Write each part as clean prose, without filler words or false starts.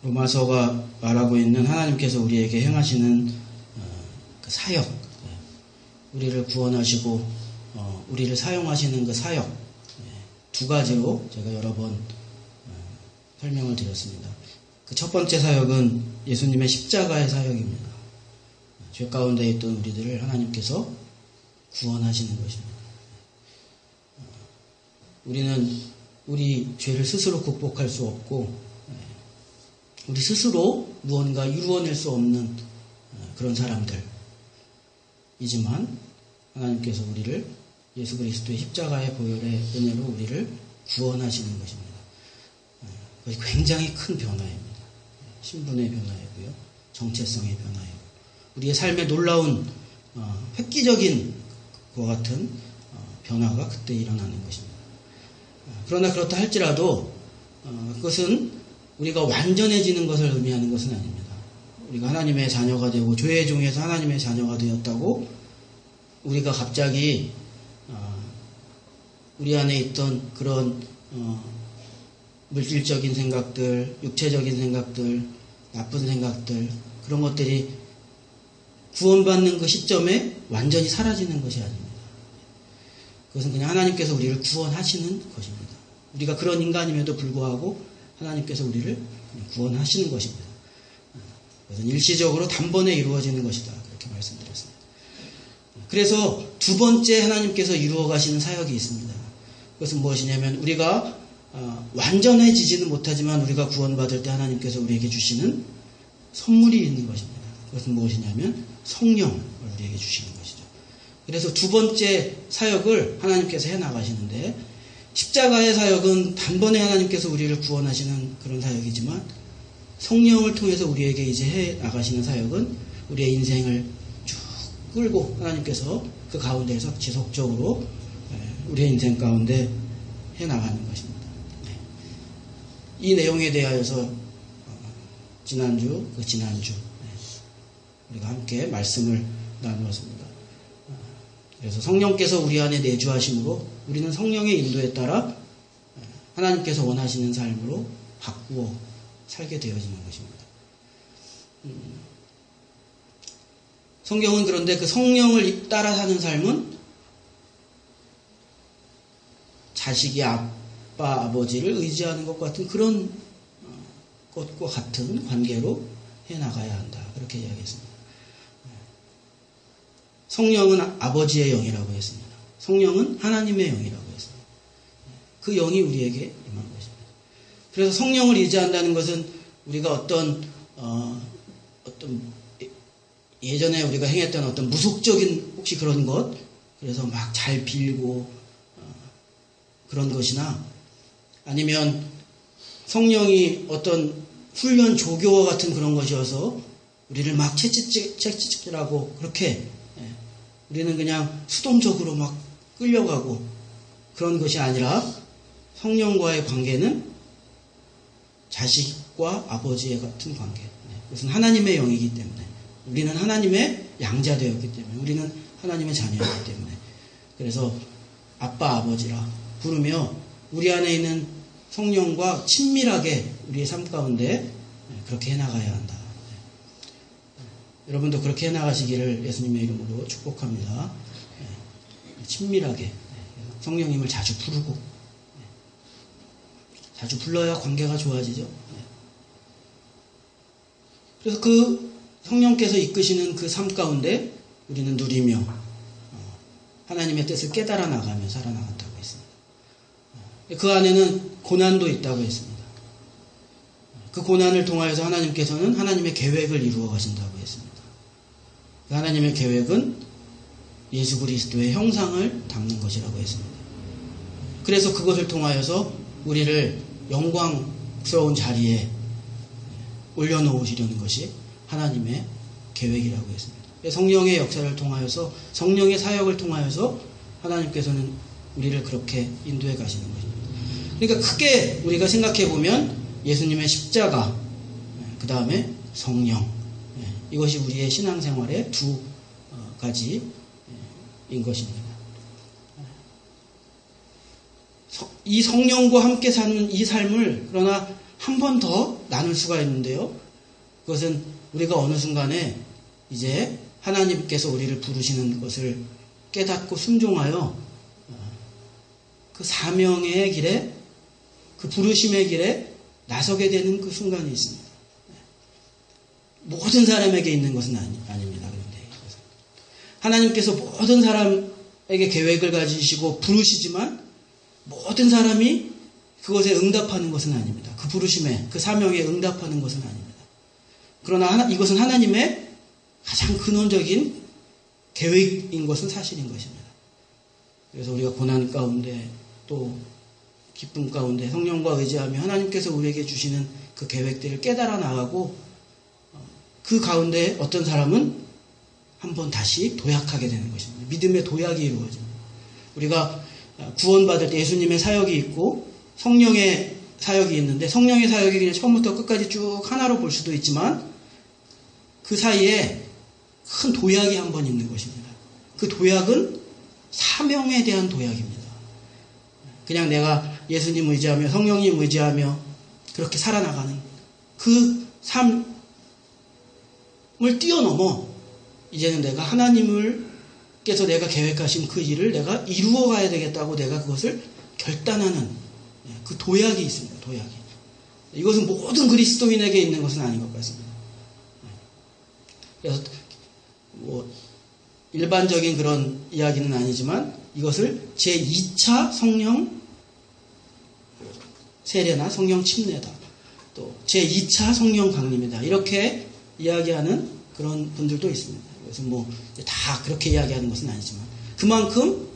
로마서가 말하고 있는 하나님께서 우리에게 행하시는 그 사역, 우리를 구원하시고 우리를 사용하시는 그 사역, 두 가지로 제가 여러 번 설명을 드렸습니다. 그 첫 번째 사역은 예수님의 십자가의 사역입니다. 죄 가운데 있던 우리들을 하나님께서 구원하시는 것입니다. 우리는 우리 죄를 스스로 극복할 수 없고 우리 스스로 무언가 이루어낼 수 없는 그런 사람들이지만 하나님께서 우리를 예수 그리스도의 십자가의 보혈의 은혜로 우리를 구원하시는 것입니다. 그것이 굉장히 큰 변화입니다. 신분의 변화이고요. 정체성의 변화이고 우리의 삶에 놀라운 획기적인 그와 같은 변화가 그때 일어나는 것입니다. 그러나 그렇다 할지라도 그것은 우리가 완전해지는 것을 의미하는 것은 아닙니다. 우리가 하나님의 자녀가 되고 죄의 종에서 하나님의 자녀가 되었다고 우리가 갑자기 우리 안에 있던 그런 물질적인 생각들, 육체적인 생각들, 나쁜 생각들 그런 것들이 구원받는 그 시점에 완전히 사라지는 것이 아닙니다. 그것은 그냥 하나님께서 우리를 구원하시는 것입니다. 우리가 그런 인간임에도 불구하고 하나님께서 우리를 구원하시는 것입니다. 그것은 일시적으로 단번에 이루어지는 것이다. 그렇게 말씀드렸습니다. 그래서 두 번째 하나님께서 이루어 가시는 사역이 있습니다. 그것은 무엇이냐면 우리가 완전해지지는 못하지만 우리가 구원받을 때 하나님께서 우리에게 주시는 선물이 있는 것입니다. 그것은 무엇이냐면 성령을 우리에게 주시는 것이죠. 그래서 두 번째 사역을 하나님께서 해나가시는데 십자가의 사역은 단번에 하나님께서 우리를 구원하시는 그런 사역이지만 성령을 통해서 우리에게 이제 해나가시는 사역은 우리의 인생을 쭉 끌고 하나님께서 그 가운데에서 지속적으로 우리의 인생 가운데 해나가는 것입니다. 이 내용에 대하여서 지난주 우리가 함께 말씀을 나누었습니다. 그래서 성령께서 우리 안에 내주하심으로 우리는 성령의 인도에 따라 하나님께서 원하시는 삶으로 바꾸어 살게 되어지는 것입니다. 성경은 그런데 그 성령을 따라 사는 삶은 자식이 아빠, 아버지를 의지하는 것 같은 그런 것과 같은 관계로 해나가야 한다. 그렇게 이야기했습니다. 성령은 아버지의 영이라고 했습니다. 성령은 하나님의 영이라고 했습니다. 그 영이 우리에게 임한 것입니다. 그래서 성령을 의지한다는 것은 우리가 어떤 예전에 우리가 행했던 어떤 무속적인 혹시 그런 것, 그래서 막 잘 빌고 그런 것이나 아니면 성령이 어떤 훈련 조교와 같은 그런 것이어서 우리를 막 채찍질하고 그렇게 우리는 그냥 수동적으로 막 끌려가고 그런 것이 아니라 성령과의 관계는 자식과 아버지의 같은 관계. 그것은 하나님의 영이기 때문에 우리는 하나님의 양자되었기 때문에 우리는 하나님의 자녀이기 때문에 그래서 아빠 아버지라 부르며 우리 안에 있는 성령과 친밀하게 우리의 삶 가운데 그렇게 해나가야 한다. 여러분도 그렇게 해나가시기를 예수님의 이름으로 축복합니다. 친밀하게 성령님을 자주 부르고 자주 불러야 관계가 좋아지죠. 그래서 그 성령께서 이끄시는 그 삶 가운데 우리는 누리며 하나님의 뜻을 깨달아 나가며 살아나간다고 했습니다. 그 안에는 고난도 있다고 했습니다. 그 고난을 통하여서 하나님께서는 하나님의 계획을 이루어 가신다고 했습니다. 그 하나님의 계획은 예수 그리스도의 형상을 담는 것이라고 했습니다. 그래서 그것을 통하여서 우리를 영광스러운 자리에 올려놓으시려는 것이 하나님의 계획이라고 했습니다. 성령의 역사를 통하여서 성령의 사역을 통하여서 하나님께서는 우리를 그렇게 인도해 가시는 것입니다. 그러니까 크게 우리가 생각해 보면 예수님의 십자가, 그 다음에 성령, 이것이 우리의 신앙생활의 두 가지인 것입니다. 이 성령과 함께 사는 이 삶을 그러나 한 번 더 나눌 수가 있는데요. 그것은 우리가 어느 순간에 이제 하나님께서 우리를 부르시는 것을 깨닫고 순종하여 그 사명의 길에, 그 부르심의 길에 나서게 되는 그 순간이 있습니다. 모든 사람에게 있는 것은 아닙니다. 그런데 하나님께서 모든 사람에게 계획을 가지시고 부르시지만 모든 사람이 그것에 응답하는 것은 아닙니다. 그 부르심에, 그 사명에 응답하는 것은 아닙니다. 그러나 이것은 하나님의 가장 근원적인 계획인 것은 사실인 것입니다. 그래서 우리가 고난 가운데 또 기쁨 가운데 성령과 의지하며 하나님께서 우리에게 주시는 그 계획들을 깨달아 나가고 그 가운데 어떤 사람은 한번 다시 도약하게 되는 것입니다. 믿음의 도약이 이루어집니다. 우리가 구원받을 때 예수님의 사역이 있고 성령의 사역이 있는데 성령의 사역이 그냥 처음부터 끝까지 쭉 하나로 볼 수도 있지만 그 사이에 큰 도약이 한 번 있는 것입니다. 그 도약은 사명에 대한 도약입니다. 그냥 내가 예수님 의지하며 성령님 의지하며 그렇게 살아나가는 그 삶을 뛰어넘어 이제는 내가 하나님께서 내가 계획하신 그 일을 내가 이루어 가야 되겠다고 내가 그것을 결단하는 그 도약이 있습니다. 도약이. 이것은 모든 그리스도인에게 있는 것은 아닌 것 같습니다. 그래서 일반적인 그런 이야기는 아니지만 이것을 제2차 성령 세례나 성령 침례다. 또 제2차 성령 강림이다. 이렇게 이야기하는 그런 분들도 있습니다. 그래서 다 그렇게 이야기하는 것은 아니지만 그만큼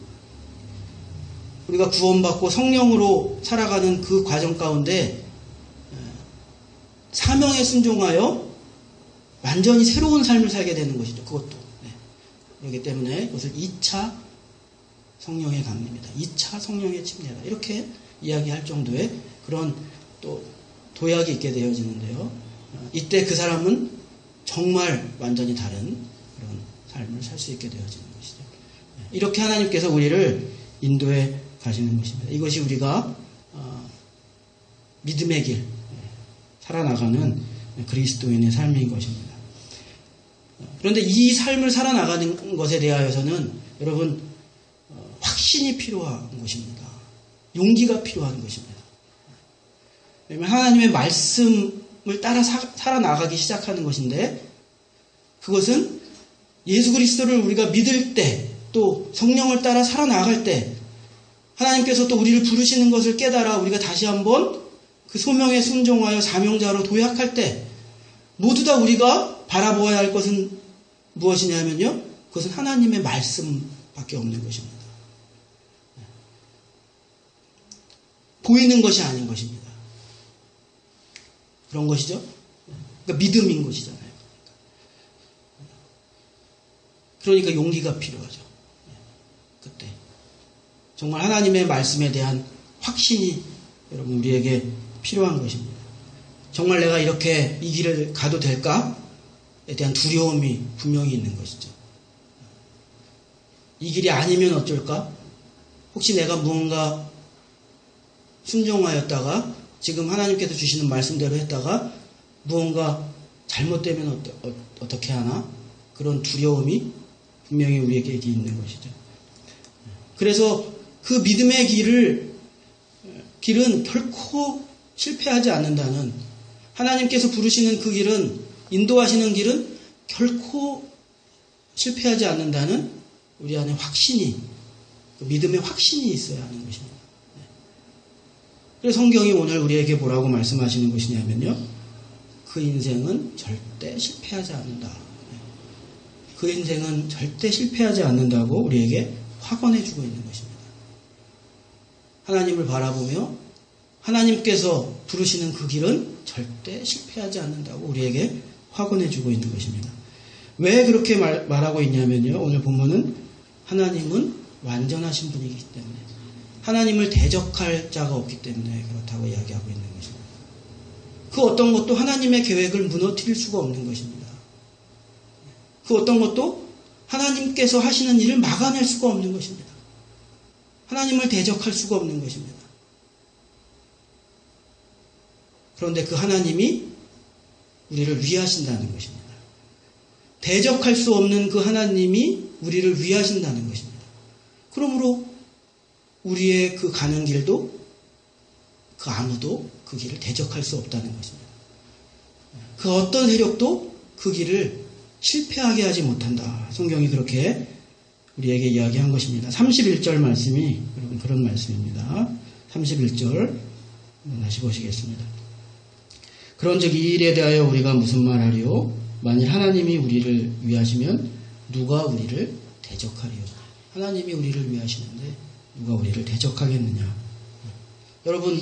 우리가 구원받고 성령으로 살아가는 그 과정 가운데 사명에 순종하여 완전히 새로운 삶을 살게 되는 것이죠. 그것도. 그렇기 때문에 그것을 2차 성령의 강림이다. 2차 성령의 침례다. 이렇게 이야기할 정도의 그런 또 도약이 있게 되어지는데요. 이때 그 사람은 정말 완전히 다른 그런 삶을 살 수 있게 되어지는 것이죠. 이렇게 하나님께서 우리를 인도해 가시는 것입니다. 이것이 우리가 믿음의 길, 살아나가는 그리스도인의 삶인 것입니다. 그런데 이 삶을 살아나가는 것에 대하여서는 여러분 확신이 필요한 것입니다. 용기가 필요한 것입니다. 왜냐하면 하나님의 말씀을 따라 살아나가기 시작하는 것인데 그것은 예수 그리스도를 우리가 믿을 때 또 성령을 따라 살아나갈 때 하나님께서 또 우리를 부르시는 것을 깨달아 우리가 다시 한번 그 소명에 순종하여 사명자로 도약할 때 모두 다 우리가 바라보아야 할 것은 무엇이냐면요. 그것은 하나님의 말씀밖에 없는 것입니다. 보이는 것이 아닌 것입니다. 그런 것이죠. 그러니까 믿음인 것이잖아요. 그러니까 용기가 필요하죠. 그때 정말 하나님의 말씀에 대한 확신이 여러분 우리에게 필요한 것입니다. 정말 내가 이렇게 이 길을 가도 될까에 대한 두려움이 분명히 있는 것이죠. 이 길이 아니면 어쩔까? 혹시 내가 무언가 순종하였다가 지금 하나님께서 주시는 말씀대로 했다가 무언가 잘못되면 어떻게 하나? 그런 두려움이 분명히 우리에게 있는 것이죠. 그래서 그 믿음의 길은 결코 실패하지 않는다는 하나님께서 부르시는 그 길은 인도하시는 길은 결코 실패하지 않는다는 우리 안에 확신이 그 믿음의 확신이 있어야 하는 것입니다. 그래서 성경이 오늘 우리에게 뭐라고 말씀하시는 것이냐면요. 그 인생은 절대 실패하지 않는다. 그 인생은 절대 실패하지 않는다고 우리에게 확언해주고 있는 것입니다. 하나님을 바라보며 하나님께서 부르시는 그 길은 절대 실패하지 않는다고 우리에게 확언해주고 있는 것입니다. 왜 그렇게 말하고 있냐면요. 오늘 본문은 하나님은 완전하신 분이기 때문에 하나님을 대적할 자가 없기 때문에 그렇다고 이야기하고 있는 것입니다. 그 어떤 것도 하나님의 계획을 무너뜨릴 수가 없는 것입니다. 그 어떤 것도 하나님께서 하시는 일을 막아낼 수가 없는 것입니다. 하나님을 대적할 수가 없는 것입니다. 그런데 그 하나님이 우리를 위하신다는 것입니다. 대적할 수 없는 그 하나님이 우리를 위하신다는 것입니다. 그러므로 우리의 그 가는 길도 그 아무도 그 길을 대적할 수 없다는 것입니다. 그 어떤 세력도 그 길을 실패하게 하지 못한다. 성경이 그렇게 우리에게 이야기한 것입니다. 31절 말씀이 여러분 그런 말씀입니다. 31절 다시 보시겠습니다. 그런즉 이 일에 대하여 우리가 무슨 말하리요? 만일 하나님이 우리를 위하시면 누가 우리를 대적하리요? 하나님이 우리를 위하시는데 누가 우리를 대적하겠느냐? 여러분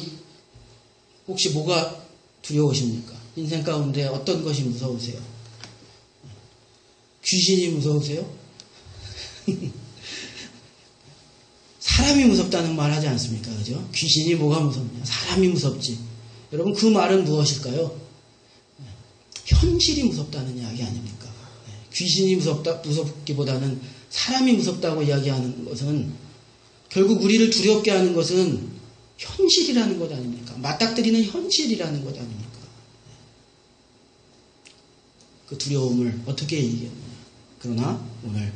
혹시 뭐가 두려우십니까? 인생 가운데 어떤 것이 무서우세요? 귀신이 무서우세요? 사람이 무섭다는 말 하지 않습니까? 그죠? 귀신이 뭐가 무섭냐? 사람이 무섭지. 여러분 그 말은 무엇일까요? 현실이 무섭다는 이야기 아닙니까? 귀신이 무섭기보다는 사람이 무섭다고 이야기하는 것은 결국 우리를 두렵게 하는 것은 현실이라는 것 아닙니까? 맞닥뜨리는 현실이라는 것 아닙니까? 그 두려움을 어떻게 이기겠느냐? 그러나 오늘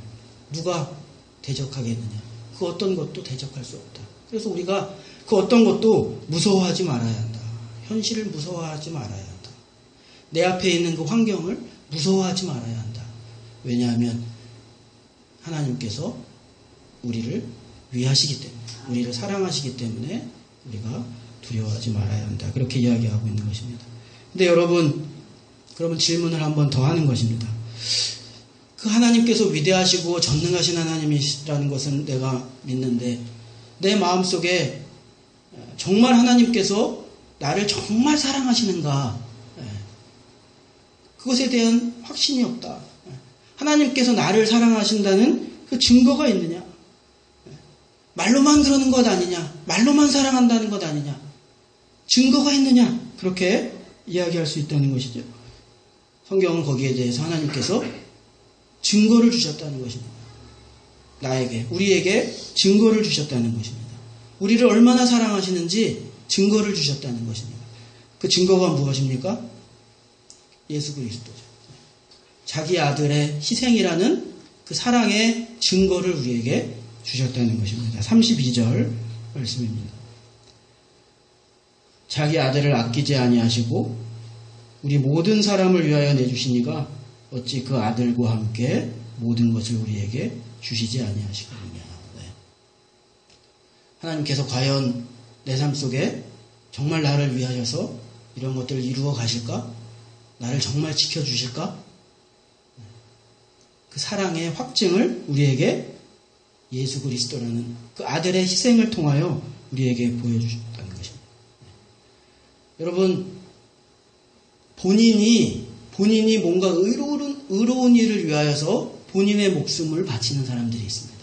누가 대적하겠느냐? 그 어떤 것도 대적할 수 없다. 그래서 우리가 그 어떤 것도 무서워하지 말아야 한다. 현실을 무서워하지 말아야 한다. 내 앞에 있는 그 환경을 무서워하지 말아야 한다. 왜냐하면 하나님께서 우리를 위하시기 때문에, 우리를 사랑하시기 때문에 우리가 두려워하지 말아야 한다. 그렇게 이야기하고 있는 것입니다. 근데 여러분, 그러면 질문을 한 번 더 하는 것입니다. 그 하나님께서 위대하시고 전능하신 하나님이시라는 것은 내가 믿는데 내 마음속에 정말 하나님께서 나를 정말 사랑하시는가? 그것에 대한 확신이 없다. 하나님께서 나를 사랑하신다는 그 증거가 있느냐? 말로만 그러는 것 아니냐? 말로만 사랑한다는 것 아니냐? 증거가 있느냐? 그렇게 이야기할 수 있다는 것이죠. 성경은 거기에 대해서 하나님께서 증거를 주셨다는 것입니다. 나에게, 우리에게 증거를 주셨다는 것입니다. 우리를 얼마나 사랑하시는지 증거를 주셨다는 것입니다. 그 증거가 무엇입니까? 예수 그리스도죠. 자기 아들의 희생이라는 그 사랑의 증거를 우리에게 주셨다는 것입니다. 32절 말씀입니다. 자기 아들을 아끼지 아니하시고 우리 모든 사람을 위하여 내주시니가 어찌 그 아들과 함께 모든 것을 우리에게 주시지 아니하시겠느냐. 네. 하나님께서 과연 내 삶 속에 정말 나를 위하셔서 이런 것들을 이루어 가실까? 나를 정말 지켜주실까? 그 사랑의 확증을 우리에게 예수 그리스도라는 그 아들의 희생을 통하여 우리에게 보여주셨다는 것입니다. 여러분, 본인이 뭔가 의로운 일을 위하여서 본인의 목숨을 바치는 사람들이 있습니다.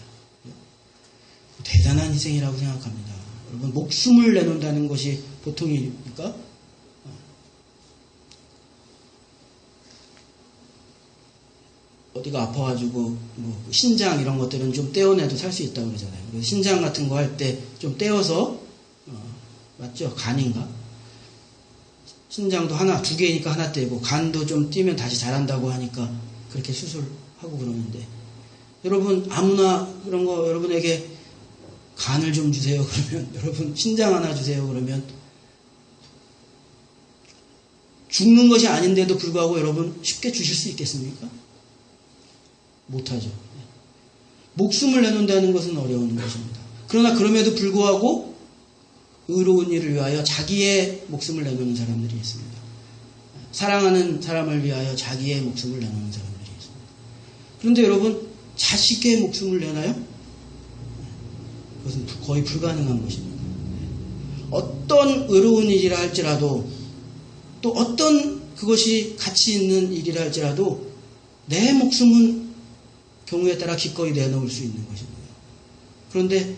대단한 희생이라고 생각합니다. 여러분, 목숨을 내놓는다는 것이 보통 일입니까? 어디가 아파가지고 뭐 신장 이런 것들은 좀 떼어내도 살 수 있다고 그러잖아요. 그래서 신장 같은 거 할 때 좀 떼어서 맞죠? 간인가? 신장도 하나, 두 개니까 하나 떼고 간도 좀 띄면 다시 자란다고 하니까 그렇게 수술하고 그러는데 여러분 아무나 그런 거 여러분에게 간을 좀 주세요 그러면 여러분 신장 하나 주세요 그러면 죽는 것이 아닌데도 불구하고 여러분 쉽게 주실 수 있겠습니까? 못하죠. 목숨을 내놓는다는 것은 어려운 것입니다. 그러나 그럼에도 불구하고 의로운 일을 위하여 자기의 목숨을 내놓는 사람들이 있습니다. 사랑하는 사람을 위하여 자기의 목숨을 내놓는 사람들이 있습니다. 그런데 여러분 자식의 목숨을 내나요? 그것은 거의 불가능한 것입니다. 어떤 의로운 일이라 할지라도 또 어떤 그것이 가치 있는 일이라 할지라도 내 목숨은 경우에 따라 기꺼이 내놓을 수 있는 것입니다. 그런데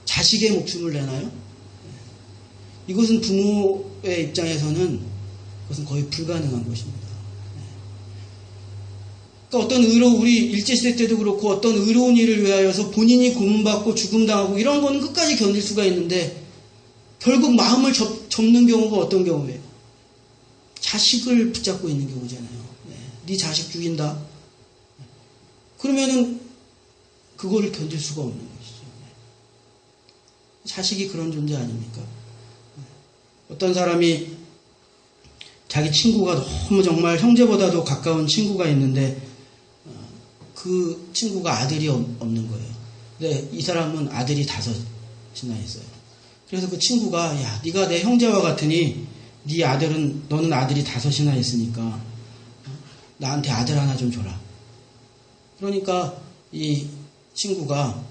자식의 목숨을 내나요? 이것은 부모의 입장에서는 그것은 거의 불가능한 것입니다. 그러니까 우리 일제시대 때도 그렇고 어떤 의로운 일을 위하여서 본인이 고문받고 죽음당하고 이런 거는 끝까지 견딜 수가 있는데 결국 마음을 접는 경우가 어떤 경우예요? 자식을 붙잡고 있는 경우잖아요. 네 자식 죽인다. 그러면은 그거를 견딜 수가 없는 것이죠. 자식이 그런 존재 아닙니까? 어떤 사람이 자기 친구가 너무 정말 형제보다도 가까운 친구가 있는데 그 친구가 아들이 없는 거예요. 근데 이 사람은 아들이 5이나 있어요. 그래서 그 친구가 야, 네가 내 형제와 같으니 너는 아들이 5이나 있으니까 나한테 아들 하나 좀 줘라. 그러니까 이 친구가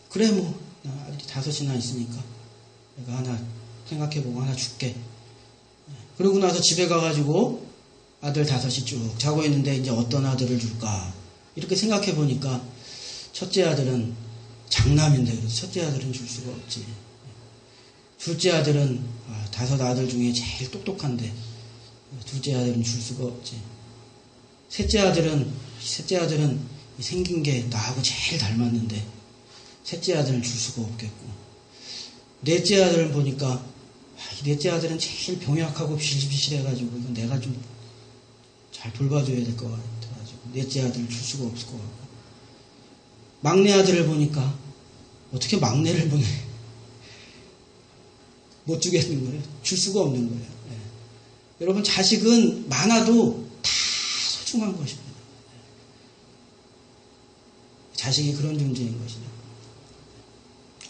그래 뭐 나 아들이 5이나 있으니까 내가 하나 생각해보고 하나 줄게. 그러고 나서 집에 가가지고 아들 5이 쭉 자고 있는데 이제 어떤 아들을 줄까 이렇게 생각해보니까 첫째 아들은 장남인데 그래서 첫째 아들은 줄 수가 없지. 둘째 아들은 5 아들 중에 제일 똑똑한데 둘째 아들은 줄 수가 없지. 셋째 아들은 생긴 게 나하고 제일 닮았는데 셋째 아들은 줄 수가 없겠고, 넷째 아들은 보니까 넷째 아들은 제일 병약하고 비실비실해가지고 이건 내가 좀 잘 돌봐줘야 될 것 같아가지고 넷째 아들을 줄 수가 없을 것 같고, 막내 아들을 보니까 어떻게 막내를 못 주겠는 거예요. 줄 수가 없는 거예요. 네. 여러분 자식은 많아도 다 소중한 것입니다. 자식이 그런 존재인 것이죠.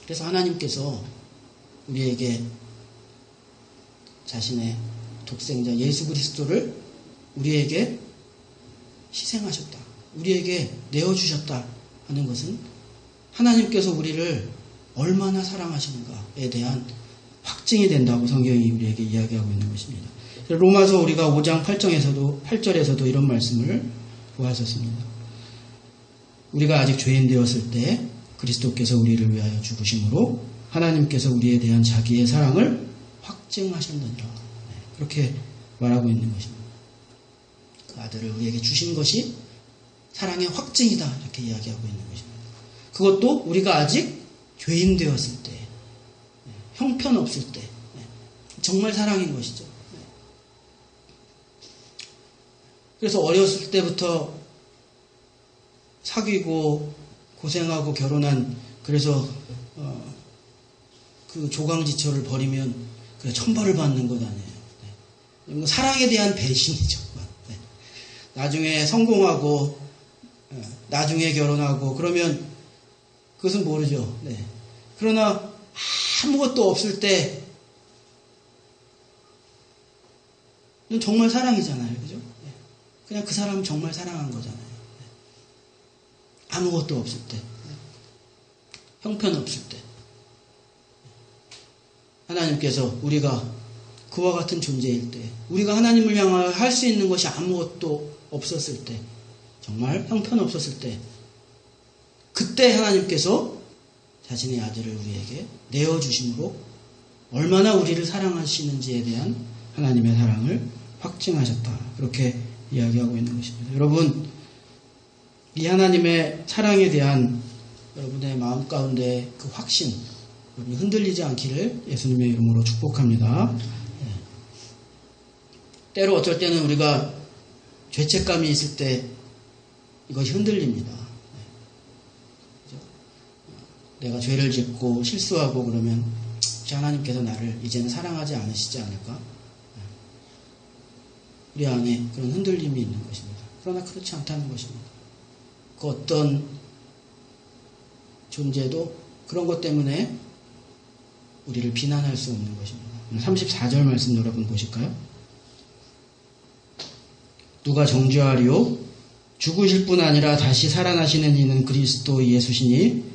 그래서 하나님께서 우리에게 자신의 독생자 예수 그리스도를 우리에게 희생하셨다. 우리에게 내어주셨다 하는 것은 하나님께서 우리를 얼마나 사랑하시는가에 대한 확증이 된다고 성경이 우리에게 이야기하고 있는 것입니다. 로마서 우리가 5장 8절에서도 이런 말씀을 보았었습니다. 우리가 아직 죄인 되었을 때 그리스도께서 우리를 위하여 죽으심으로 하나님께서 우리에 대한 자기의 사랑을 확증하셨느니라. 그렇게 말하고 있는 것입니다. 그 아들을 우리에게 주신 것이 사랑의 확증이다. 이렇게 이야기하고 있는 것입니다. 그것도 우리가 아직 죄인 되었을 때, 형편없을 때, 정말 사랑인 것이죠. 그래서 어렸을 때부터 사귀고 고생하고 결혼한, 그래서 그 조강지처를 버리면 그래 천벌을 받는 것 아니에요. 사랑에 대한 배신이죠. 나중에 성공하고 나중에 결혼하고 그러면 그것은 모르죠. 그러나 아무것도 없을 때는 정말 사랑이잖아요. 그죠? 그냥 그 사람은 정말 사랑한 거잖아요. 아무것도 없을 때, 형편없을 때, 하나님께서 우리가 그와 같은 존재일 때, 우리가 하나님을 향하여 할 수 있는 것이 아무것도 없었을 때, 정말 형편없었을 때, 그때 하나님께서 자신의 아들을 우리에게 내어주심으로 얼마나 우리를 사랑하시는지에 대한 하나님의 사랑을 확증하셨다. 그렇게 이야기하고 있는 것입니다. 여러분, 이 하나님의 사랑에 대한 여러분의 마음 가운데 그 확신, 여러분이 흔들리지 않기를 예수님의 이름으로 축복합니다. 때로 어쩔 때는 우리가 죄책감이 있을 때 이것이 흔들립니다. 내가 죄를 짓고 실수하고 그러면 하나님께서 나를 이제는 사랑하지 않으시지 않을까? 우리 안에 그런 흔들림이 있는 것입니다. 그러나 그렇지 않다는 것입니다. 그 어떤 존재도 그런 것 때문에 우리를 비난할 수 없는 것입니다. 34절 말씀 여러분 보실까요? 누가 정죄하리요? 죽으실 뿐 아니라 다시 살아나시는 이는 그리스도 예수시니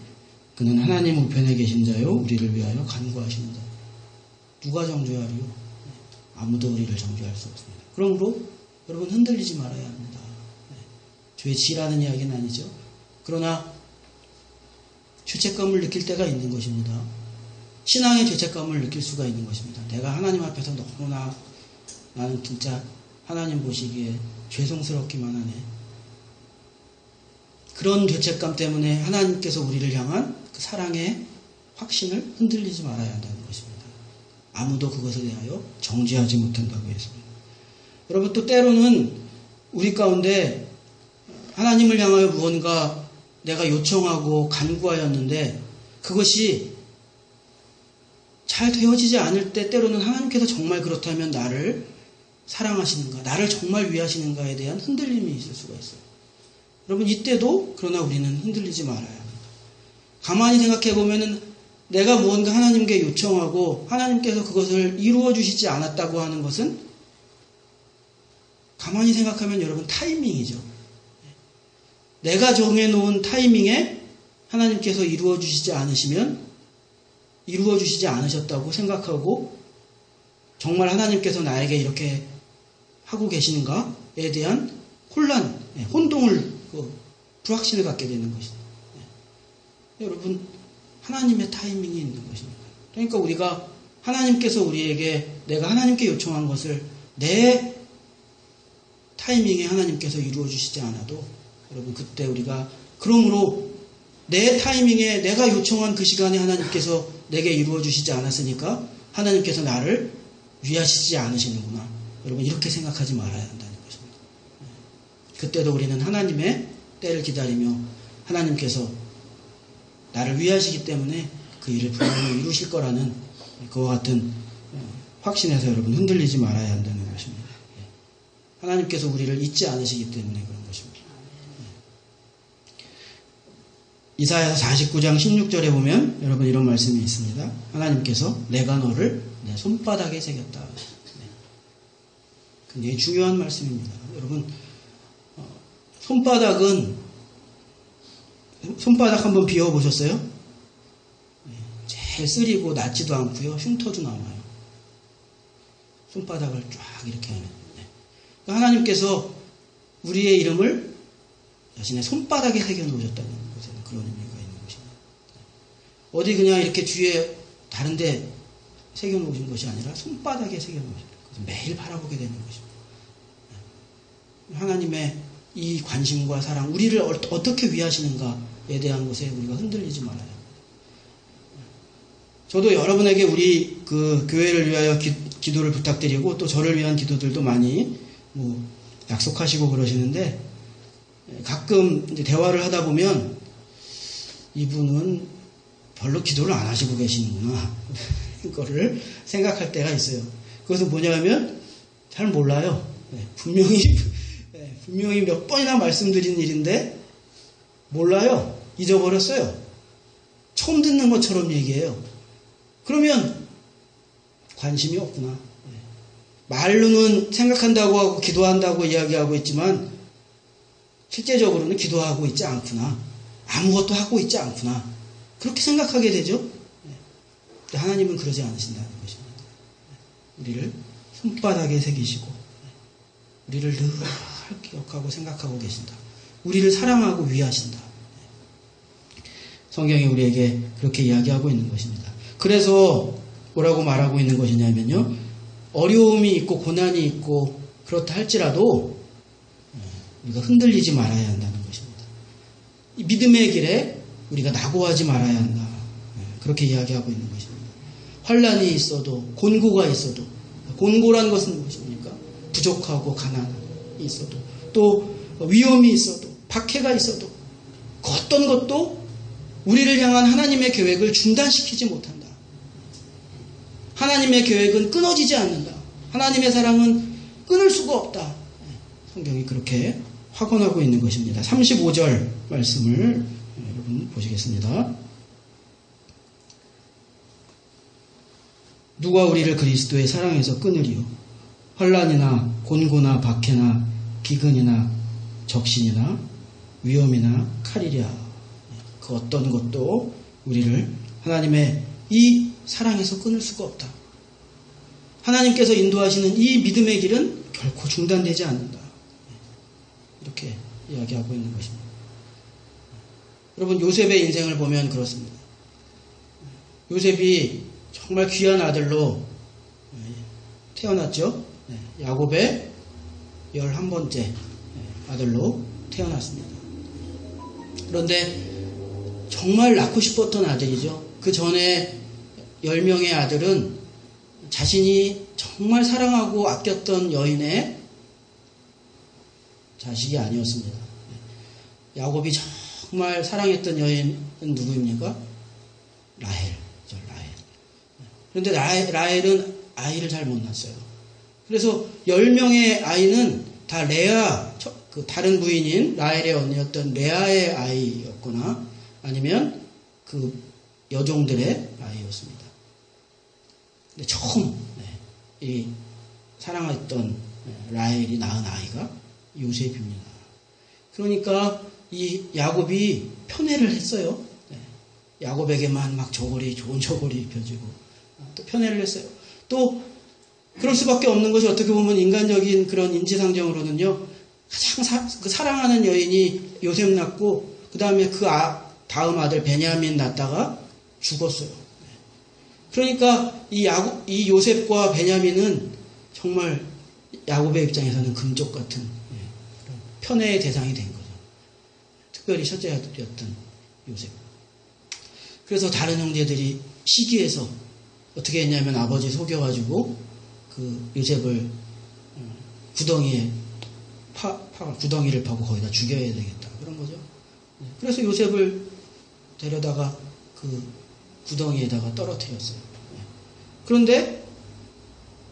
그는 하나님 우편에 계신 자요 우리를 위하여 간구하시는 자. 누가 정죄하리요? 아무도 우리를 정죄할 수 없습니다. 그러므로 여러분 흔들리지 말아야 합니다. 죄 지라는 이야기는 아니죠. 그러나 죄책감을 느낄 때가 있는 것입니다. 신앙의 죄책감을 느낄 수가 있는 것입니다. 내가 하나님 앞에서 너무나 나는 진짜 하나님 보시기에 죄송스럽기만 하네. 그런 죄책감 때문에 하나님께서 우리를 향한 그 사랑의 확신을 흔들리지 말아야 한다는 것입니다. 아무도 그것에 대하여 정죄하지 못한다고 했습니다. 여러분, 또 때로는 우리 가운데 하나님을 향하여 무언가 내가 요청하고 간구하였는데 그것이 잘 되어지지 않을 때 때로는 하나님께서 정말 그렇다면 나를 사랑하시는가, 나를 정말 위하시는가에 대한 흔들림이 있을 수가 있어요. 여러분, 이때도 그러나 우리는 흔들리지 말아야 합니다. 가만히 생각해 보면은 내가 무언가 하나님께 요청하고 하나님께서 그것을 이루어 주시지 않았다고 하는 것은 가만히 생각하면 여러분 타이밍이죠. 내가 정해놓은 타이밍에 하나님께서 이루어 주시지 않으시면 이루어 주시지 않으셨다고 생각하고 정말 하나님께서 나에게 이렇게 하고 계시는가에 대한 혼란, 혼동을, 불확신을 갖게 되는 것입니다. 여러분, 하나님의 타이밍이 있는 것입니다. 그러니까 우리가 하나님께서 우리에게 내가 하나님께 요청한 것을 내 타이밍에 하나님께서 이루어 주시지 않아도 여러분, 그때 우리가 그러므로 내 타이밍에 내가 요청한 그 시간에 하나님께서 내게 이루어 주시지 않았으니까 하나님께서 나를 위하시지 않으시는구나. 여러분, 이렇게 생각하지 말아야 한다는 것입니다. 그때도 우리는 하나님의 때를 기다리며 하나님께서 나를 위하시기 때문에 그 일을 분명히 이루실 거라는 그와 같은 확신에서 여러분 흔들리지 말아야 한다는 것입니다. 하나님께서 우리를 잊지 않으시기 때문에 그런 것입니다. 이사야서 49장 16절에 보면 여러분 이런 말씀이 있습니다. 하나님께서 내가 너를 내 손바닥에 새겼다. 굉장히 중요한 말씀입니다. 여러분, 손바닥 한번 비워보셨어요? 제일 쓰리고 낫지도 않고요. 흉터도 남아요. 손바닥을 쫙 이렇게 하면. 그러니까 하나님께서 우리의 이름을 자신의 손바닥에 새겨놓으셨다는 것에는 그런 의미가 있는 것입니다. 어디 그냥 이렇게 뒤에 다른데 새겨놓으신 것이 아니라 손바닥에 새겨놓으셨다. 매일 바라보게 되는 것입니다. 하나님의 이 관심과 사랑, 우리를 어떻게 위하시는가에 대한 것에 우리가 흔들리지 말아야 합니다. 저도 여러분에게 우리 그 교회를 위하여 기도를 부탁드리고 또 저를 위한 기도들도 많이 약속하시고 그러시는데 가끔 이제 대화를 하다 보면 이분은 별로 기도를 안 하시고 계시는구나 그거를 생각할 때가 있어요. 그것은 뭐냐면 잘 몰라요. 분명히 몇 번이나 말씀드린 일인데 몰라요. 잊어버렸어요. 처음 듣는 것처럼 얘기해요. 그러면 관심이 없구나. 말로는 생각한다고 하고 기도한다고 이야기하고 있지만 실제적으로는 기도하고 있지 않구나. 아무것도 하고 있지 않구나. 그렇게 생각하게 되죠. 하나님은 그러지 않으신다는 것입니다. 우리를 손바닥에 새기시고 우리를 늘 기억하고 생각하고 계신다. 우리를 사랑하고 위하신다. 성경이 우리에게 그렇게 이야기하고 있는 것입니다. 그래서 뭐라고 말하고 있는 것이냐면요. 어려움이 있고 고난이 있고 그렇다 할지라도 우리가 흔들리지 말아야 한다는 것입니다. 이 믿음의 길에 우리가 낙오하지 말아야 한다. 그렇게 이야기하고 있는 것입니다. 환난이 있어도 곤고가 있어도 곤고란 것은 무엇입니까? 부족하고 가난이 있어도 또 위험이 있어도 박해가 있어도 그 어떤 것도 우리를 향한 하나님의 계획을 중단시키지 못한다. 하나님의 계획은 끊어지지 않는다. 하나님의 사랑은 끊을 수가 없다. 성경이 그렇게 확언하고 있는 것입니다. 35절 말씀을 여러분 보시겠습니다. 누가 우리를 그리스도의 사랑에서 끊으리요? 환난이나 곤고나 박해나 기근이나 적신이나 위험이나 칼이랴. 그 어떤 것도 우리를 하나님의 이 사랑에서 끊을 수가 없다. 하나님께서 인도하시는 이 믿음의 길은 결코 중단되지 않는다. 이렇게 이야기하고 있는 것입니다. 여러분, 요셉의 인생을 보면 그렇습니다. 요셉이 정말 귀한 아들로 태어났죠. 야곱의 11번째 아들로 태어났습니다. 그런데 정말 낳고 싶었던 아들이죠. 그 전에 10명의 아들은 자신이 정말 사랑하고 아꼈던 여인의 자식이 아니었습니다. 야곱이 정말 사랑했던 여인은 누구입니까? 라헬이죠, 라헬. 그런데 라헬은 아이를 잘 못 낳았어요. 그래서 10명의 아이는 다 레아, 그 다른 부인인 라헬의 언니였던 레아의 아이였거나 아니면 그 여종들의 아이였습니다. 근데 처음 이 사랑했던 라헬이 낳은 아이가 요셉입니다. 그러니까 이 야곱이 편애를 했어요. 야곱에게만 막 좋은 저고리 입혀주고 또 편애를 했어요. 또 그럴 수밖에 없는 것이 어떻게 보면 인간적인 그런 인지상정으로는요. 가장 그 사랑하는 여인이 요셉 낳고 그 다음에 그 다음 아들 베냐민 낳다가 죽었어요. 그러니까 이 요셉과 베냐민은 정말 야곱의 입장에서는 금쪽 같은 편애의 대상이 된 거죠. 특별히 첫째 아들이었던 요셉. 그래서 다른 형제들이 시기해서 어떻게 했냐면 아버지 속여가지고 그 요셉을 구덩이를 파고 거기다 죽여야 되겠다. 그런 거죠. 그래서 요셉을 데려다가 그 구덩이에다가 떨어뜨렸어요. 그런데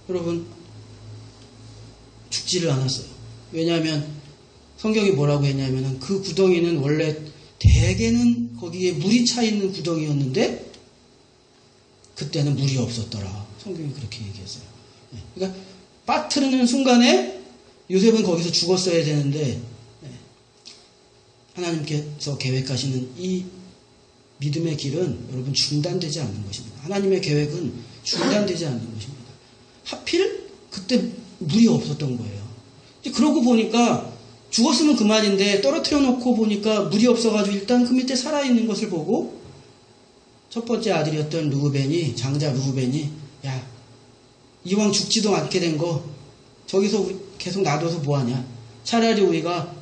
여러분 죽지를 않았어요. 왜냐하면 성경이 뭐라고 했냐면은 그 구덩이는 원래 대개는 거기에 물이 차 있는 구덩이였는데 그때는 물이 없었더라. 성경이 그렇게 얘기했어요. 그러니까 빠뜨리는 순간에 요셉은 거기서 죽었어야 되는데 하나님께서 계획하시는 이 믿음의 길은 여러분 중단되지 않는 것입니다. 하나님의 계획은 중단되지 않는 것입니다. 하필 그때 물이 없었던 거예요. 그러고 보니까 죽었으면 그만인데 떨어뜨려 놓고 보니까 물이 없어가지고 일단 그 밑에 살아있는 것을 보고 첫 번째 아들이었던 장자 루벤이 야 이왕 죽지도 않게 된 거 저기서 계속 놔둬서 뭐하냐. 차라리 우리가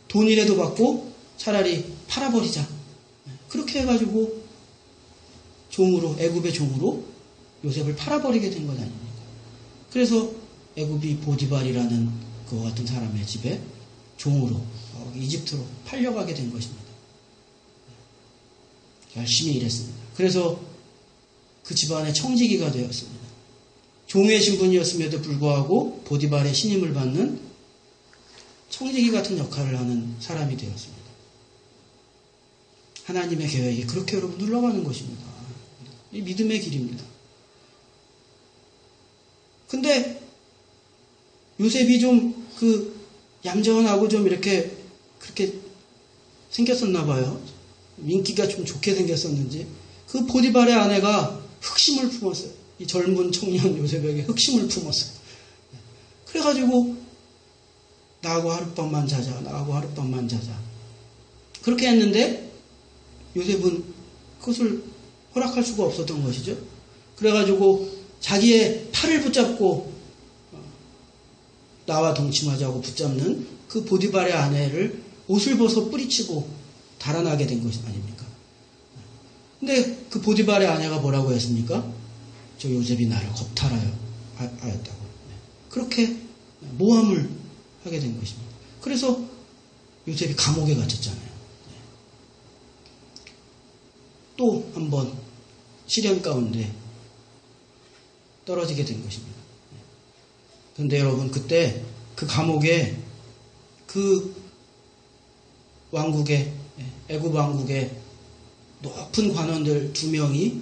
돈이라도 받고 차라리 팔아버리자. 그렇게 해가지고 애굽의 종으로 요셉을 팔아버리게 된 것 아닙니까? 그래서 애굽이 보디발이라는 그와 같은 사람의 집에 종으로 이집트로 팔려가게 된 것입니다. 열심히 일했습니다. 그래서 그 집안의 청지기가 되었습니다. 종의 신분이었음에도 불구하고 보디발의 신임을 받는 청지기 같은 역할을 하는 사람이 되었습니다. 하나님의 계획이 그렇게 여러분 흘러가는 것입니다. 이 믿음의 길입니다. 근데 요셉이 좀 얌전하고 좀 이렇게 그렇게 생겼었나 봐요. 인기가 좀 좋게 생겼었는지 그 보디발의 아내가 흑심을 품었어요. 이 젊은 청년 요셉에게 흑심을 품었어요. 그래가지고 나하고 하룻밤만 자자. 그렇게 했는데 요셉은 그것을 허락할 수가 없었던 것이죠. 그래가지고 자기의 팔을 붙잡고 나와 동침하자고 붙잡는 그 보디발의 아내를 옷을 벗어 뿌리치고 달아나게 된 것이 아닙니까? 근데 그 보디발의 아내가 뭐라고 했습니까? 저 요셉이 나를 겁탈하였다고. 그렇게 모함을 하게 된 것입니다. 그래서 요셉이 감옥에 갇혔잖아요. 또 한 번 시련 가운데 떨어지게 된 것입니다. 그런데 여러분 그때 그 감옥에 그 왕국의 애굽 왕국의 높은 관원들 2명이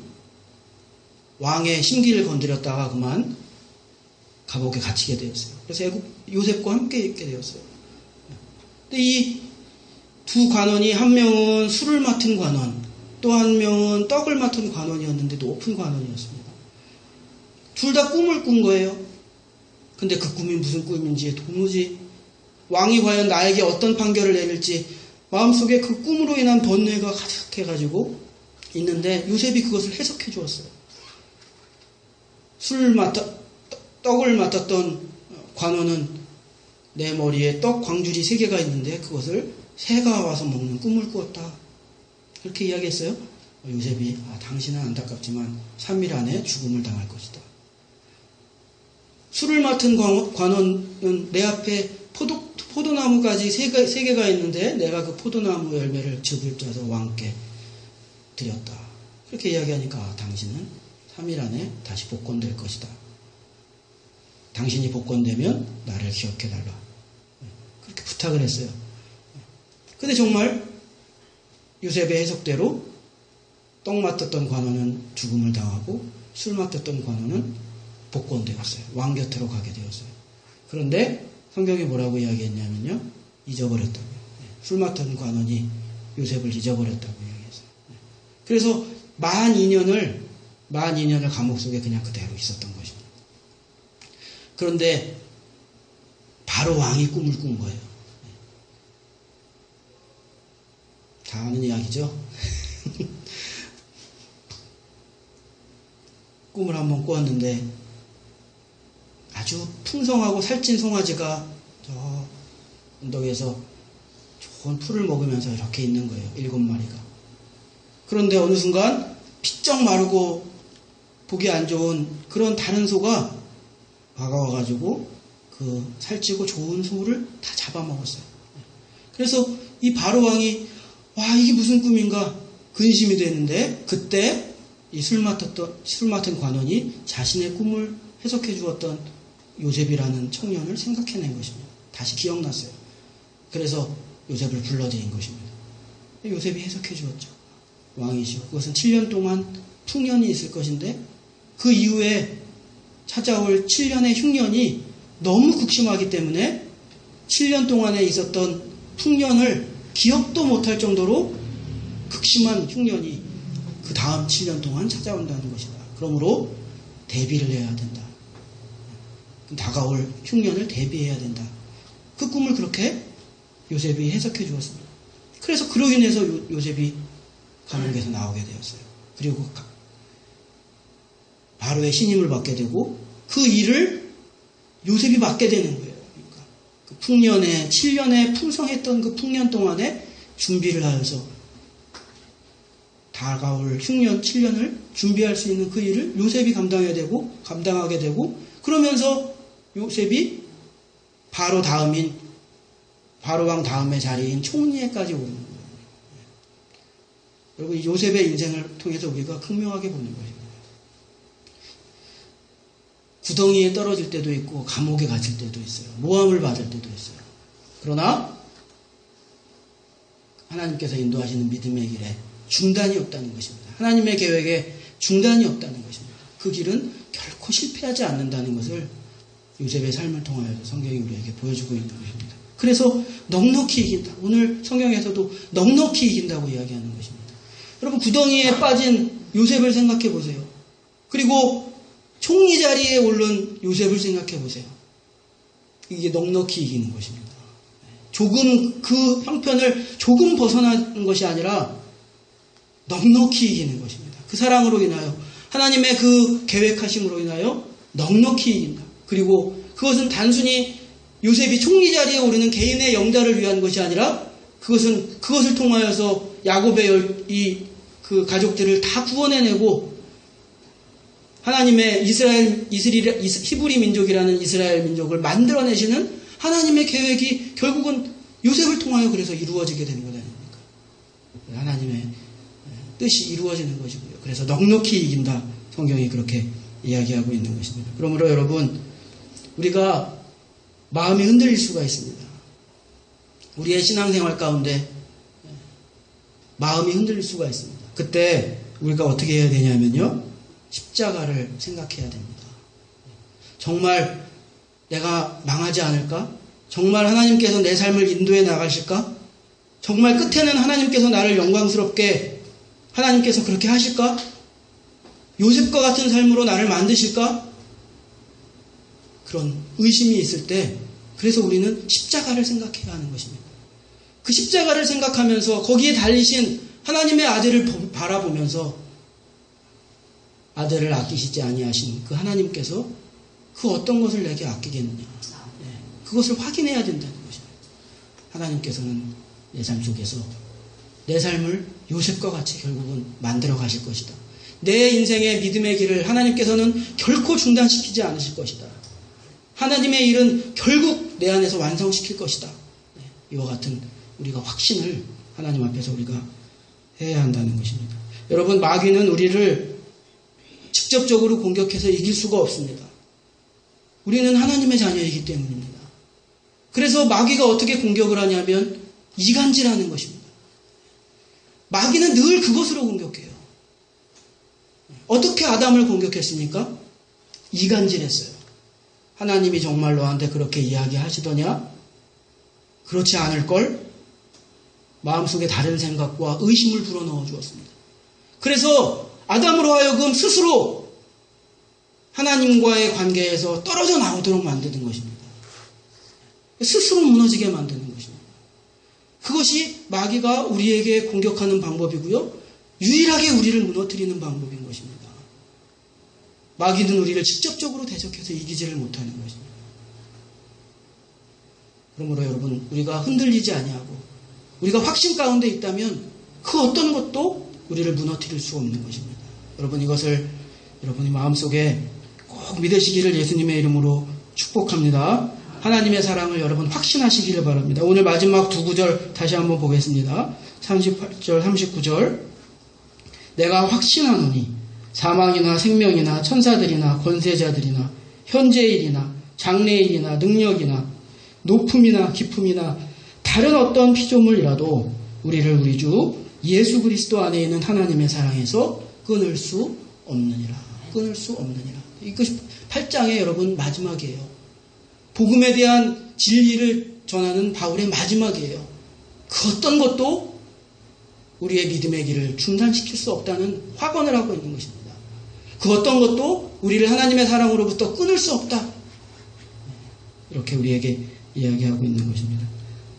왕의 심기를 건드렸다가 그만 감옥에 갇히게 되었어요. 그래서 요셉과 함께 있게 되었어요. 근데 이 두 관원이 한 명은 술을 맡은 관원, 또 한 명은 떡을 맡은 관원이었는데 높은 관원이었습니다. 둘 다 꿈을 꾼 거예요. 근데 그 꿈이 무슨 꿈인지 도무지 왕이 과연 나에게 어떤 판결을 내릴지 마음속에 그 꿈으로 인한 번뇌가 가득해가지고 있는데 요셉이 그것을 해석해 주었어요. 떡을 맡았던 관원은 내 머리에 떡 광줄이 3개가 있는데 그것을 새가 와서 먹는 꿈을 꾸었다. 그렇게 이야기했어요. 요셉이 당신은 안타깝지만 3일 안에 죽음을 당할 것이다. 술을 맡은 관원은 내 앞에 포도나무까지 세 개가 있는데 내가 그 포도나무 열매를 즙을 짜서 왕께 드렸다. 그렇게 이야기하니까 당신은 3일 안에 다시 복권될 것이다. 당신이 복권되면 나를 기억해달라. 그렇게 부탁을 했어요. 근데 정말 요셉의 해석대로 떡 맡았던 관원은 죽음을 당하고 술 맡았던 관원은 복권되었어요. 왕 곁으로 가게 되었어요. 그런데 성경이 뭐라고 이야기했냐면요. 잊어버렸다고요. 술 맡은 관원이 요셉을 잊어버렸다고 이야기했어요. 그래서 만 2년을 감옥 속에 그냥 그대로 있었던 것입니다. 그런데 바로 왕이 꿈을 꾼 거예요. 다 아는 이야기죠. 꿈을 한번 꾸었는데 아주 풍성하고 살찐 송아지가 저 언덕에서 좋은 풀을 먹으면서 이렇게 있는 거예요. 7마리가. 그런데 어느 순간 피쩍 마르고 보기 안 좋은 그런 다른 소가 다가와가지고 그 살찌고 좋은 소를 다 잡아먹었어요. 그래서 이 바로 왕이 와 이게 무슨 꿈인가 근심이 되는데 그때 이 술 맡은 관원이 자신의 꿈을 해석해 주었던 요셉이라는 청년을 생각해낸 것입니다. 다시 기억났어요. 그래서 요셉을 불러들인 것입니다. 요셉이 해석해 주었죠. 왕이시오. 그것은 7년 동안 풍년이 있을 것인데 그 이후에 찾아올 7년의 흉년이 너무 극심하기 때문에 7년 동안에 있었던 풍년을 기억도 못할 정도로 극심한 흉년이 그 다음 7년 동안 찾아온다는 것이다. 그러므로 대비를 해야 된다. 다가올 흉년을 대비해야 된다. 그 꿈을 그렇게 요셉이 해석해 주었습니다. 그래서 그로 인해서 요셉이 감옥에서 나오게 되었어요. 그리고 바로의 신임을 받게 되고 그 일을 요셉이 맡게 되는 거예요. 그러니까 그 풍년에 7년에 풍성했던 그 풍년 동안에 준비를 하여서 다가올 흉년 7년을 준비할 수 있는 그 일을 요셉이 감당하게 되고 그러면서 요셉이 바로 왕 다음의 자리인 총리에까지 오르는 거예요. 여러분 이 요셉의 인생을 통해서 우리가 극명하게 보는 것입니다. 구덩이에 떨어질 때도 있고 감옥에 갇힐 때도 있어요. 모함을 받을 때도 있어요. 그러나 하나님께서 인도하시는 믿음의 길에 중단이 없다는 것입니다. 하나님의 계획에 중단이 없다는 것입니다. 그 길은 결코 실패하지 않는다는 것을 요셉의 삶을 통하여서 성경이 우리에게 보여주고 있는 것입니다. 그래서 넉넉히 이긴다. 오늘 성경에서도 넉넉히 이긴다고 이야기하는 것입니다. 여러분 구덩이에 빠진 요셉을 생각해 보세요. 그리고 총리 자리에 오른 요셉을 생각해 보세요. 이게 넉넉히 이기는 것입니다. 조금 그 형편을 조금 벗어난 것이 아니라 넉넉히 이기는 것입니다. 그 사랑으로 인하여 하나님의 그 계획하심으로 인하여 넉넉히 이긴다. 그리고 그것은 단순히 요셉이 총리 자리에 오르는 개인의 영달을 위한 것이 아니라 그것을 통하여서 야곱의 그 가족들을 다 구원해내고 하나님의 히브리 민족이라는 이스라엘 민족을 만들어내시는 하나님의 계획이 결국은 요셉을 통하여 그래서 이루어지게 되는 것 아닙니까? 하나님의 뜻이 이루어지는 것이고요. 그래서 넉넉히 이긴다. 성경이 그렇게 이야기하고 있는 것입니다. 그러므로 여러분 우리가 마음이 흔들릴 수가 있습니다. 우리의 신앙생활 가운데 마음이 흔들릴 수가 있습니다. 그때 우리가 어떻게 해야 되냐면요. 십자가를 생각해야 됩니다. 정말 내가 망하지 않을까? 정말 하나님께서 내 삶을 인도해 나가실까? 정말 끝에는 하나님께서 나를 영광스럽게 하나님께서 그렇게 하실까? 요셉과 같은 삶으로 나를 만드실까? 그런 의심이 있을 때 그래서 우리는 십자가를 생각해야 하는 것입니다. 그 십자가를 생각하면서 거기에 달리신 하나님의 아들을 바라보면서 아들을 아끼시지 아니하신 그 하나님께서 그 어떤 것을 내게 아끼겠느냐. 그것을 확인해야 된다는 것입니다. 하나님께서는 내 삶 속에서 내 삶을 요셉과 같이 결국은 만들어 가실 것이다. 내 인생의 믿음의 길을 하나님께서는 결코 중단시키지 않으실 것이다. 하나님의 일은 결국 내 안에서 완성시킬 것이다. 이와 같은 우리가 확신을 하나님 앞에서 우리가 해야 한다는 것입니다. 여러분, 마귀는 우리를 직접적으로 공격해서 이길 수가 없습니다. 우리는 하나님의 자녀이기 때문입니다. 그래서 마귀가 어떻게 공격을 하냐면 이간질하는 것입니다. 마귀는 늘 그것으로 공격해요. 어떻게 아담을 공격했습니까? 이간질했어요. 하나님이 정말 너한테 그렇게 이야기하시더냐? 그렇지 않을걸? 마음속에 다른 생각과 의심을 불어넣어 주었습니다. 그래서 아담으로 하여금 스스로 하나님과의 관계에서 떨어져 나오도록 만드는 것입니다. 스스로 무너지게 만드는 것입니다. 그것이 마귀가 우리에게 공격하는 방법이고요. 유일하게 우리를 무너뜨리는 방법인 것입니다. 마귀는 우리를 직접적으로 대적해서 이기지를 못하는 것입니다. 그러므로 여러분, 우리가 흔들리지 아니하고 우리가 확신 가운데 있다면 그 어떤 것도 우리를 무너뜨릴 수 없는 것입니다. 여러분, 이것을 여러분이 마음속에 꼭 믿으시기를 예수님의 이름으로 축복합니다. 하나님의 사랑을 여러분 확신하시기를 바랍니다. 오늘 마지막 두 구절 다시 한번 보겠습니다. 38절, 39절. 내가 확신하노니 사망이나 생명이나 천사들이나 권세자들이나 현재일이나 장래일이나 능력이나 높음이나 깊음이나 다른 어떤 피조물이라도 우리를 우리 주 예수 그리스도 안에 있는 하나님의 사랑에서 끊을 수 없느니라. 끊을 수 없느니라. 이것이 8장의 여러분 마지막이에요. 복음에 대한 진리를 전하는 바울의 마지막이에요. 그 어떤 것도 우리의 믿음의 길을 중단시킬 수 없다는 확언을 하고 있는 것입니다. 그 어떤 것도 우리를 하나님의 사랑으로부터 끊을 수 없다. 이렇게 우리에게 이야기하고 있는 것입니다.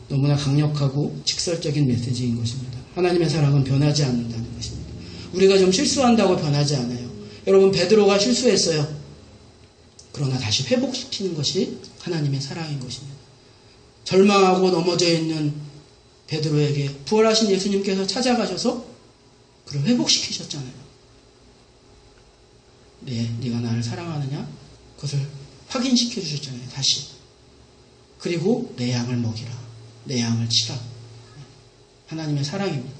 너무나 강력하고 직설적인 메시지인 것입니다. 하나님의 사랑은 변하지 않는다는 것입니다. 우리가 좀 실수한다고 변하지 않아요. 여러분, 베드로가 실수했어요. 그러나 다시 회복시키는 것이 하나님의 사랑인 것입니다. 절망하고 넘어져 있는 베드로에게 부활하신 예수님께서 찾아가셔서 그를 회복시키셨잖아요. 네가 나를 사랑하느냐? 그것을 확인시켜 주셨잖아요. 다시. 그리고 내 양을 먹이라. 내 양을 치라. 하나님의 사랑입니다.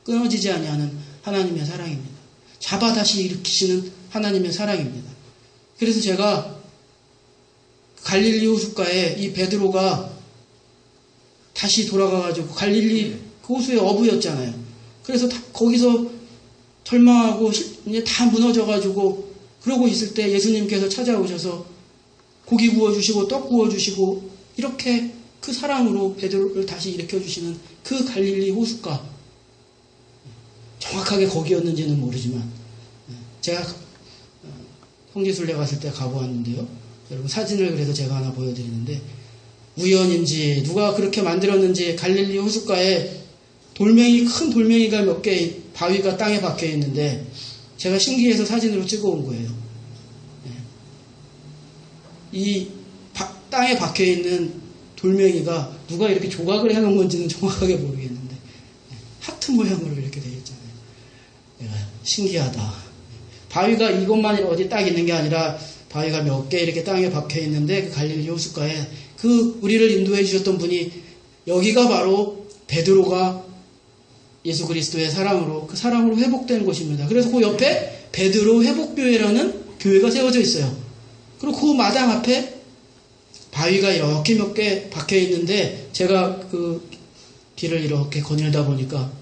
끊어지지 아니하는 하나님의 사랑입니다. 잡아 다시 일으키시는 하나님의 사랑입니다. 그래서 제가 갈릴리 호숫가에 이 베드로가 다시 돌아가가지고 갈릴리 그 호수의 어부였잖아요. 그래서 거기서 절망하고 이제 다 무너져가지고 그러고 있을 때 예수님께서 찾아오셔서 고기 구워주시고 떡 구워주시고 이렇게 그 사랑으로 베드로를 다시 일으켜주시는 그 갈릴리 호숫가, 정확하게 거기였는지는 모르지만 제가 성지순례 갔을 때 가보았는데요. 여러분, 사진을 그래서 제가 하나 보여드리는데, 우연인지 누가 그렇게 만들었는지 갈릴리 호숫가에 큰 돌멩이가 몇 개, 바위가 땅에 박혀 있는데 제가 신기해서 사진으로 찍어온 거예요. 이 땅에 박혀 있는 돌멩이가 누가 이렇게 조각을 해놓은 건지는 정확하게 모르겠는데 하트 모양으로 이렇게 되어 있잖아요. 신기하다. 바위가 이것만 어디 딱 있는 게 아니라 바위가 몇 개 이렇게 땅에 박혀 있는데 그 갈릴리 호숫가에 그 우리를 인도해 주셨던 분이, 여기가 바로 베드로가 예수 그리스도의 사랑으로, 그 사랑으로 회복된 곳입니다. 그래서 그 옆에 베드로 회복교회라는 교회가 세워져 있어요. 그리고 그 마당 앞에 바위가 이렇게 몇 개 박혀 있는데 제가 그 뒤를 이렇게 거닐다 보니까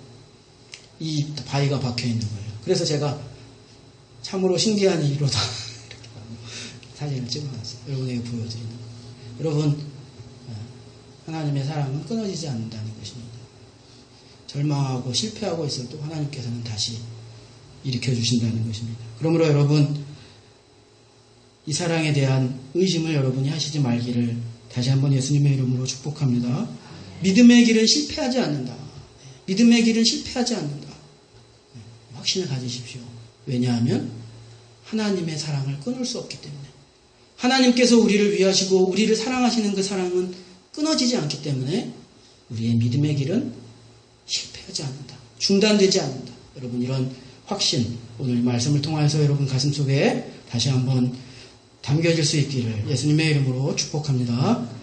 이 바위가 박혀 있는 거예요. 그래서 제가 참으로 신기한 일이로다 이렇게 사진을 찍어놨어요. 여러분에게 보여드리는 거예요. 여러분, 하나님의 사랑은 끊어지지 않는다는 것입니다. 절망하고 실패하고 있어도 하나님께서는 다시 일으켜주신다는 것입니다. 그러므로 여러분, 이 사랑에 대한 의심을 여러분이 하시지 말기를 다시 한번 예수님의 이름으로 축복합니다. 믿음의 길은 실패하지 않는다. 믿음의 길은 실패하지 않는다. 확신을 가지십시오. 왜냐하면 하나님의 사랑을 끊을 수 없기 때문에, 하나님께서 우리를 위하시고 우리를 사랑하시는 그 사랑은 끊어지지 않기 때문에 우리의 믿음의 길은 실패하지 않는다. 중단되지 않는다. 여러분, 이런 확신, 오늘 말씀을 통해서 여러분 가슴속에 다시 한번 담겨질 수 있기를 예수님의 이름으로 축복합니다.